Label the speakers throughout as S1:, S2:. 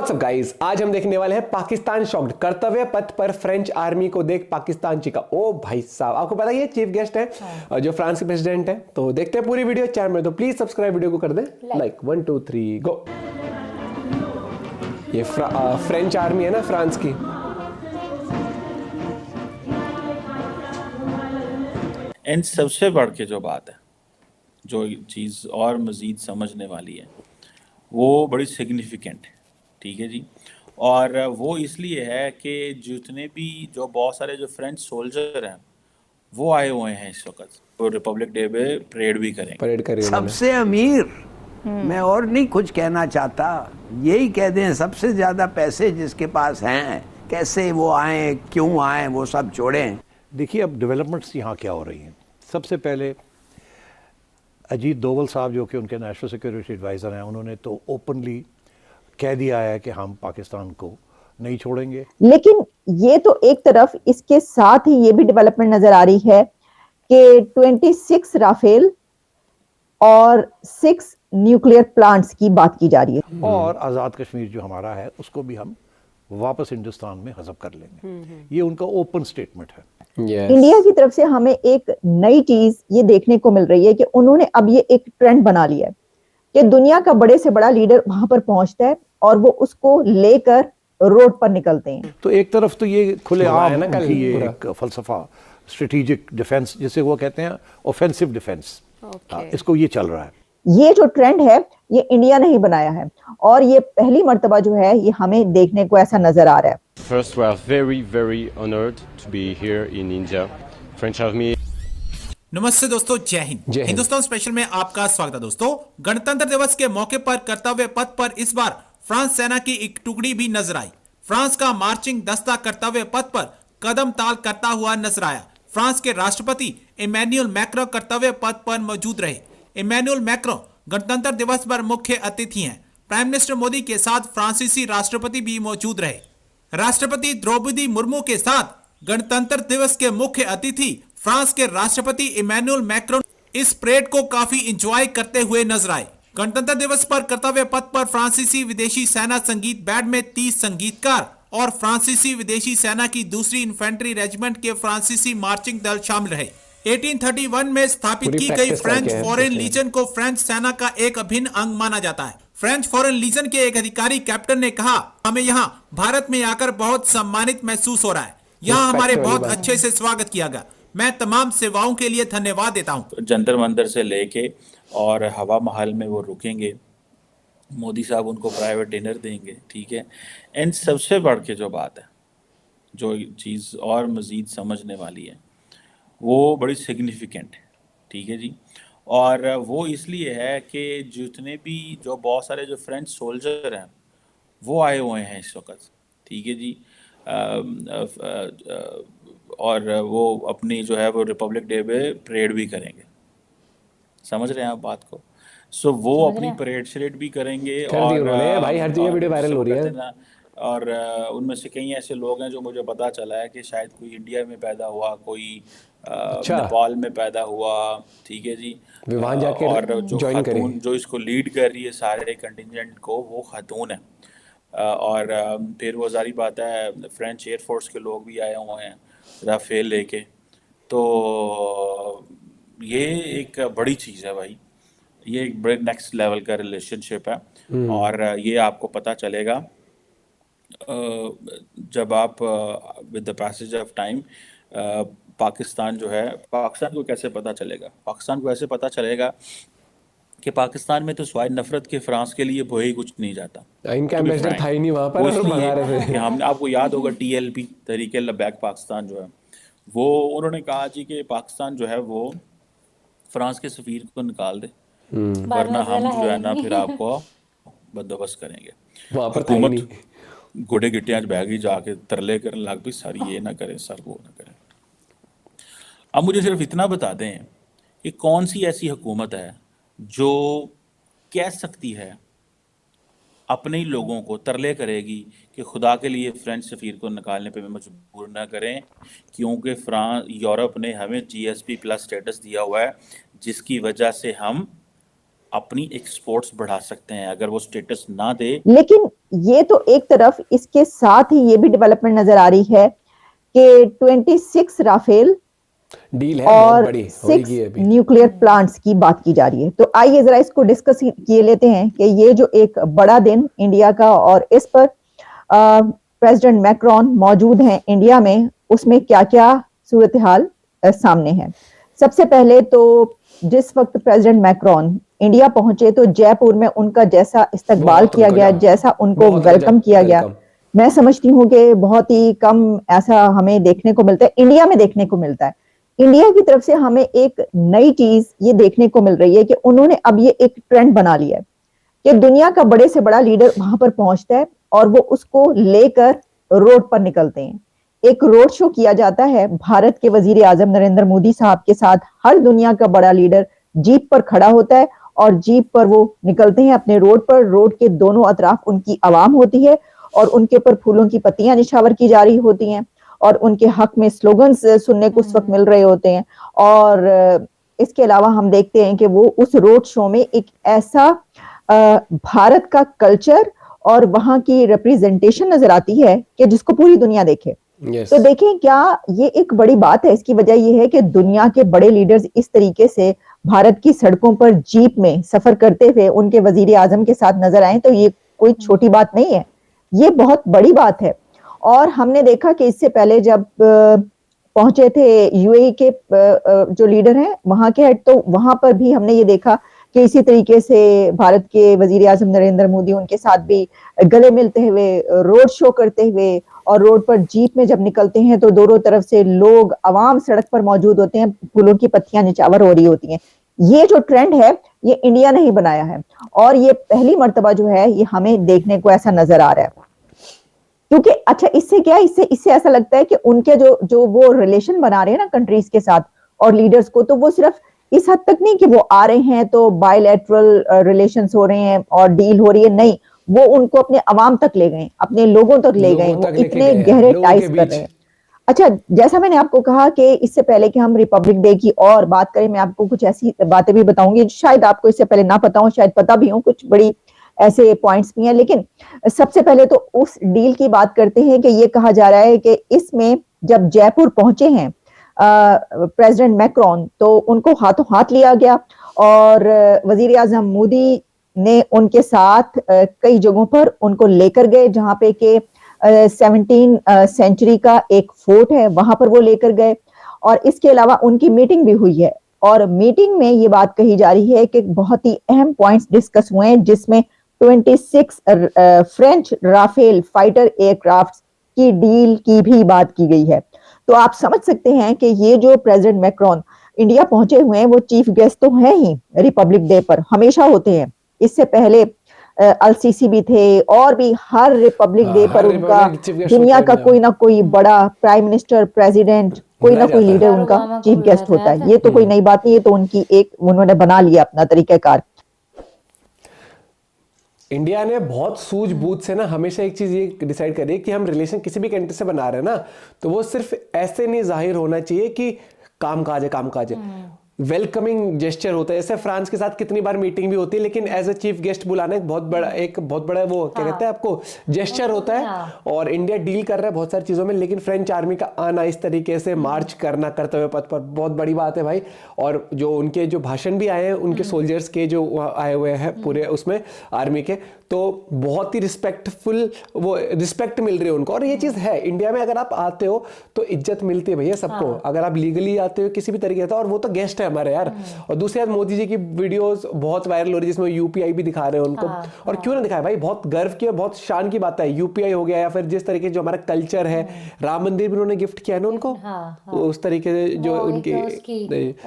S1: WhatsApp guys, आज हम देखने वाले हैं पाकिस्तान शॉक्ड, कर्तव्य पथ पर फ्रेंच आर्मी को देख पाकिस्तान चीखा। ओ भाई साहब, आपको पता है ये चीफ गेस्ट है जो फ्रांस के प्रेसिडेंट है। तो देखते हैं पूरी वीडियो चैनल में, तो प्लीज सब्सक्राइब वीडियो को कर दें लाइक 1 2 3 गो। ये फ्रेंच आर्मी है ना फ्रांस की।
S2: एंड सबसे बढ़ के जो बात है, जो चीज़ और मज़ीद समझने वाली है, वो बड़ी सिग्निफिकेंट है। ठीक है जी। और वो इसलिए है कि जितने भी जो बहुत सारे जो फ्रेंच सोल्जर हैं वो आए हुए हैं इस वक्त, वो रिपब्लिक डे पे परेड भी करेंगे।
S1: परेड करी उन्होंने।
S3: सबसे अमीर मैं और नहीं कुछ कहना चाहता, यही कह दें सबसे ज्यादा पैसे जिसके पास हैं, कैसे वो आए, क्यों आए, वो सब छोड़ें।
S4: देखिए अब डेवलपमेंट्स यहाँ क्या हो रही हैं। सबसे पहले अजीत डोवल साहब जो कि उनके नेशनल सिक्योरिटी एडवाइज़र हैं, उन्होंने तो ओपनली कह दिया है कि हम पाकिस्तान को नहीं छोड़ेंगे।
S5: लेकिन ये तो एक तरफ, इसके साथ ही ये भी डेवलपमेंट नजर आ रही है कि 26 राफेल और 6 न्यूक्लियर प्लांट्स की बात की जा रही है।
S4: और आज़ाद कश्मीर जो हमारा है उसको भी हम वापस हिंदुस्तान में हज़ब कर लेंगे। ये उनका ओपन स्टेटमेंट है।
S5: इंडिया की तरफ से हमें एक नई चीज ये देखने को मिल रही है कि उन्होंने अब ये एक ट्रेंड बना लिया है कि दुनिया का बड़े से बड़ा लीडर वहां पर पहुंचता है और वो उसको लेकर रोड पर निकलते हैं।
S4: तो एक तरफ तो ये खुलेआम
S1: है ना कल
S4: उनकी ये
S1: पूरा।
S4: एक फलसफा, स्ट्रेटेजिक डिफेंस जिसे वो कहते हैं, ऑफेंसिव डिफेंस, इसको ये चल रहा है।
S5: ये जो ट्रेंड है ये इंडिया ने ही बनाया है और ये पहली मर्तबा जो है ये हमें देखने को ऐसा नजर आ रहा है।
S6: First, we are very, very honored to be here in India. French Army.
S7: नमस्ते दोस्तों, जय हिंद। हिंदुस्तान स्पेशल में आपका स्वागत है। दोस्तों, गणतंत्र दिवस के मौके पर कर्तव्य पथ पर इस बार फ्रांस सेना की एक टुकड़ी भी नजर आई। फ्रांस का मार्चिंग दस्ता कर्तव्य पथ पर कदम ताल करता हुआ नजर आया। फ्रांस के राष्ट्रपति इमैनुअल मैक्रों कर्तव्य पथ पर मौजूद रहे। इमैनुअल मैक्रों गणतंत्र दिवस पर मुख्य अतिथि हैं। प्राइम मिनिस्टर मोदी के साथ फ्रांसीसी राष्ट्रपति भी मौजूद रहे। राष्ट्रपति द्रौपदी मुर्मू के साथ गणतंत्र दिवस के मुख्य अतिथि फ्रांस के राष्ट्रपति इमैनुअल मैक्रों इस परेड को काफी एंजॉय करते हुए नजर आए। गणतंत्र दिवस पर कर्तव्य पथ पर फ्रांसीसी विदेशी सेना संगीत बैंड में 30 संगीतकार और फ्रांसीसी विदेशी सेना की दूसरी इन्फेंट्री रेजिमेंट के फ्रांसीसी मार्चिंग दल शामिल रहे। 1831 में स्थापित की गई फ्रेंच फॉरेन लीजन को फ्रेंच सेना का एक अभिन्न अंग माना जाता है। फ्रेंच फॉरेन लीजन के एक अधिकारी कैप्टन ने कहा, हमें यहाँ भारत में आकर बहुत सम्मानित महसूस हो रहा है। यहाँ हमारे बहुत अच्छे से स्वागत किया गया। मैं तमाम सेवाओं के लिए धन्यवाद देता हूँ।
S2: जंतर मंतर से लेके और हवा महल में वो रुकेंगे, मोदी साहब उनको प्राइवेट डिनर देंगे। ठीक है। एंड सबसे बढ़ के जो बात है, जो चीज़ और मज़ीद समझने वाली है, वो बड़ी सिग्निफिकेंट है। ठीक है जी। और वो इसलिए है कि जितने भी जो बहुत सारे जो फ्रेंच सोल्जर हैं वो आए हुए हैं इस वक्त। ठीक है जी। और वो अपनी जो है वो रिपब्लिक डे पे परेड भी करेंगे। समझ रहे हैं आप बात को? सो वो अपनी परेड शरेड भी करेंगे और
S1: भाई हर जगह वीडियो वायरल हो रही है।
S2: और उनमें से कई ऐसे लोग हैं जो मुझे पता चला है कि शायद कोई इंडिया में पैदा हुआ, कोई नेपाल में पैदा हुआ। ठीक है जी।
S1: वहाँ जाके
S2: और जो
S1: ज्वाइन
S2: खातून जो इसको लीड कर रही है सारे कंटिजेंट को, वो खातून है। और फिर वो जारी बात है, फ्रेंच एयरफोर्स के लोग भी आए हुए हैं राफेल लेके। तो ये एक बड़ी चीज़ है भाई, ये एक बड़े नेक्स्ट लेवल का रिलेशनशिप है। और ये आपको पता चलेगा जब आप with the passage of time Pakistan जो है, पाकिस्तान को कैसे पता चलेगा? पाकिस्तान को ऐसे पता चलेगा कि पाकिस्तान में तो स्वाय नफरत के फ्रांस के लिए वो ही कुछ नहीं जाता।
S1: इनका एम्बेसडर था ही नहीं वहाँ पर,
S2: वो
S1: और भगा
S2: इसलिए
S1: रहे थे।
S2: कि हमने, आपको याद होगा TLP तहरीक लबैक पाकिस्तान जो है, वो उन्होंने कहा जी कि पाकिस्तान जो है वो फ्रांस के सफीर को निकाल दे, वरना हम जो है ना फिर आपको बंदोबस्त करेंगे।
S1: वहाँ पर था ही नहीं।
S2: हुकूमत घोड़े गिट्टियाँ बहगी जाके तरले करने लग भी, सारी ये ना करें सर, वो ना करें। अब मुझे सिर्फ इतना बता दें कि कौन सी ऐसी हुकूमत है जो कह सकती है, अपने ही लोगों को तरले करेगी कि खुदा के लिए फ्रेंच सफ़ीर को निकालने पे मजबूर ना करें, क्योंकि यूरोप ने हमें GSP+ स्टेटस दिया हुआ है, जिसकी वजह से हम अपनी एक्सपोर्ट्स बढ़ा सकते हैं अगर वो स्टेटस ना दे।
S5: लेकिन ये तो एक तरफ, इसके साथ ही ये भी डेवलपमेंट नजर आ रही है कि 26 राफेल
S1: डील है बहुत
S5: और
S1: बड़ी
S5: 6
S1: होगी अभी।
S5: न्यूक्लियर प्लांट्स की बात की जा रही है। तो आइए जरा इसको डिस्कस किए लेते हैं कि ये जो एक बड़ा दिन इंडिया का, और इस पर प्रेसिडेंट मैक्रोन मौजूद हैं इंडिया में, उसमें क्या क्या सूरत हाल सामने है। सबसे पहले तो जिस वक्त प्रेसिडेंट मैक्रोन इंडिया पहुंचे तो जयपुर में उनका जैसा इस्तकबाल किया गया, जैसा उनको वेलकम किया गया, मैं समझती हूँ कि बहुत ही कम ऐसा हमें देखने को मिलता है, इंडिया में देखने को मिलता है। इंडिया की तरफ से हमें एक नई चीज ये देखने को मिल रही है कि उन्होंने अब ये एक ट्रेंड बना लिया है कि दुनिया का बड़े से बड़ा लीडर वहां पर पहुंचता है और वो उसको लेकर रोड पर निकलते हैं। एक रोड शो किया जाता है भारत के वजीर आजम नरेंद्र मोदी साहब के साथ। हर दुनिया का बड़ा लीडर जीप पर खड़ा होता है और जीप पर वो निकलते हैं अपने रोड पर। रोड के दोनों अतराफ उनकी आवाम होती है और उनके ऊपर फूलों की पत्तियां निछावर की जा रही होती हैं और उनके हक में स्लोगन्स सुनने को उस वक्त मिल रहे होते हैं। और इसके अलावा हम देखते हैं कि वो उस रोड शो में एक ऐसा भारत का कल्चर और वहां की रिप्रेजेंटेशन नजर आती है कि जिसको पूरी दुनिया देखे। तो देखें, क्या ये एक बड़ी बात है। इसकी वजह यह है कि दुनिया के बड़े लीडर्स इस तरीके से भारत की सड़कों पर जीप में सफर करते हुए उनके वजीर आजम के साथ नजर आए, तो ये कोई छोटी बात नहीं है, ये बहुत बड़ी बात है। और हमने देखा कि इससे पहले जब पहुंचे थे यूएई के जो लीडर हैं वहां के हेड, तो वहां पर भी हमने ये देखा कि इसी तरीके से भारत के वजीर आजम नरेंद्र मोदी उनके साथ भी गले मिलते हुए, रोड शो करते हुए, और रोड पर जीप में जब निकलते हैं तो दोनों तरफ से लोग, आवाम सड़क पर मौजूद होते हैं, फूलों की पत्तियां निछावर हो रही होती हैं। ये जो ट्रेंड है ये इंडिया ने ही बनाया है और ये पहली मर्तबा जो है ये हमें देखने को ऐसा नजर आ रहा है। क्योंकि अच्छा, इससे क्या, इससे ऐसा लगता है कि उनके जो वो रिलेशन बना रहे हैं ना कंट्रीज के साथ और लीडर्स को, तो वो सिर्फ इस हद तक नहीं कि वो आ रहे हैं तो बायलैटरल रिलेशंस हो रहे हैं और डील हो रही है, नहीं, वो उनको अपने अवाम तक ले गए, अपने लोगों तक ले गए, वो इतने गहरे टाइज कर रहे हैं। अच्छा, जैसा मैंने आपको कहा कि इससे पहले कि हम रिपब्लिक डे की और बात करें, मैं आपको कुछ ऐसी बातें भी बताऊंगी शायद आपको इससे पहले ना पता हो, शायद पता भी हो, कुछ बड़ी ऐसे पॉइंट्स भी हैं। लेकिन सबसे पहले तो उस डील की बात करते हैं कि ये कहा जा रहा है कि इसमें जब जयपुर पहुंचे हैं प्रेसिडेंट मैक्रोन तो उनको हाथों हाथ लिया गया और वजीर आजम मोदी ने उनके साथ कई जगहों पर उनको लेकर गए, जहां पे के 17 सेंचुरी का एक फोर्ट है वहां पर वो लेकर गए। और इसके अलावा उनकी मीटिंग भी हुई है और मीटिंग में ये बात कही जा रही है कि बहुत ही अहम पॉइंट्स डिस्कस हुए हैं, जिसमें 26 फ्रेंच राफेल फाइटर एयरक्राफ्ट की डील की भी बात की गई है। तो आप समझ सकते हैं कि ये जो प्रेसिडेंट मैक्रोन इंडिया पहुंचे हुए हैं वो चीफ गेस्ट तो हैं ही, रिपब्लिक डे पर हमेशा होते हैं। इससे पहले अलसीसी भी थे और भी हर रिपब्लिक डे पर उनका दुनिया का कोई ना कोई बड़ा प्राइम मिनिस्टर, प्रेसिडेंट, कोई ना कोई लीडर उनका चीफ गेस्ट होता है। ये तो कोई नई बात नहीं, ये तो उनकी एक, उन्होंने बना लिया अपना तरीकाकार।
S1: इंडिया ने बहुत सूझबूझ से ना हमेशा एक चीज ये डिसाइड करी कि हम रिलेशन किसी भी कंट्री से बना रहे हैं ना, तो वो सिर्फ ऐसे नहीं जाहिर होना चाहिए कि काम काज है, वेलकमिंग जेस्चर होता है। जैसे फ्रांस के साथ कितनी बार मीटिंग भी होती है, लेकिन एज अ चीफ गेस्ट बुलाना एक बहुत बड़ा वो क्या कहते हैं आपको जेस्चर होता है। और इंडिया डील कर रहा है बहुत सारी चीजों में, लेकिन फ्रेंच आर्मी का आना, इस तरीके से मार्च करना कर्तव्य पथ पर, बहुत बड़ी बात है भाई। और जो उनके जो भाषण भी आए हैं उनके सोल्जर्स के जो आए हुए हैं पूरे उसमें आर्मी के, तो बहुत ही रिस्पेक्टफुल, वो रिस्पेक्ट मिल रही है उनको। और ये चीज है इंडिया में, अगर आप आते हो तो इज्जत मिलती है भैया सबको, अगर आप लीगली आते हो किसी भी तरीके से, और वो तो गेस्ट है हमारे यार। और दूसरी बात, मोदी जी की वीडियोस बहुत वायरल हो रही है जिसमें यूपीआई भी दिखा रहे हैं उनको। और क्यों ना दिखाए भाई, बहुत गर्व की और बहुत शान की बात है। यूपीआई हो गया, या फिर जिस तरीके जो हमारा कल्चर है, राम मंदिर भी उन्होंने गिफ्ट किया है ना उनको, उस तरीके से जो उनकी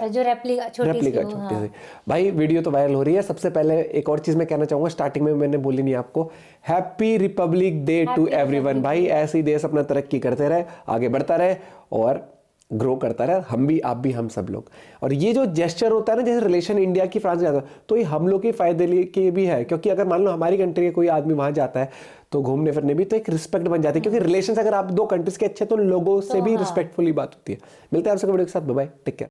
S8: जो रेप्लिका छोटी सी
S1: भाई वीडियो तो वायरल हो रही है। सबसे पहले एक और चीज मैं कहना चाहूंगा, स्टार्टिंग में मैंने बोली नहीं आपको, happy republic day to everyone. भाई ऐसे ही देश अपना तरक्की करते रहे, आगे बढ़ता रहे और ग्रो करता रहे, हम भी, आप भी, हम सब लोग। और ये जो जेस्चर होता है ना, जैसे रिलेशन इंडिया की फ्रांस जाता है, तो ये हम लोग के फायदे के भी है, क्योंकि अगर मान लो हमारी कंट्री के कोई आदमी वहां जाता है तो घूमने फिरने भी, तो एक रिस्पेक्ट बन जाती है, क्योंकि रिलेशन अगर आप दो कंट्रीज के अच्छे तो लोगों से भी रिस्पेक्टफुली बात होती है। मिलते हैं आपसे वीडियो के साथ, बाय बाय, टेक केयर।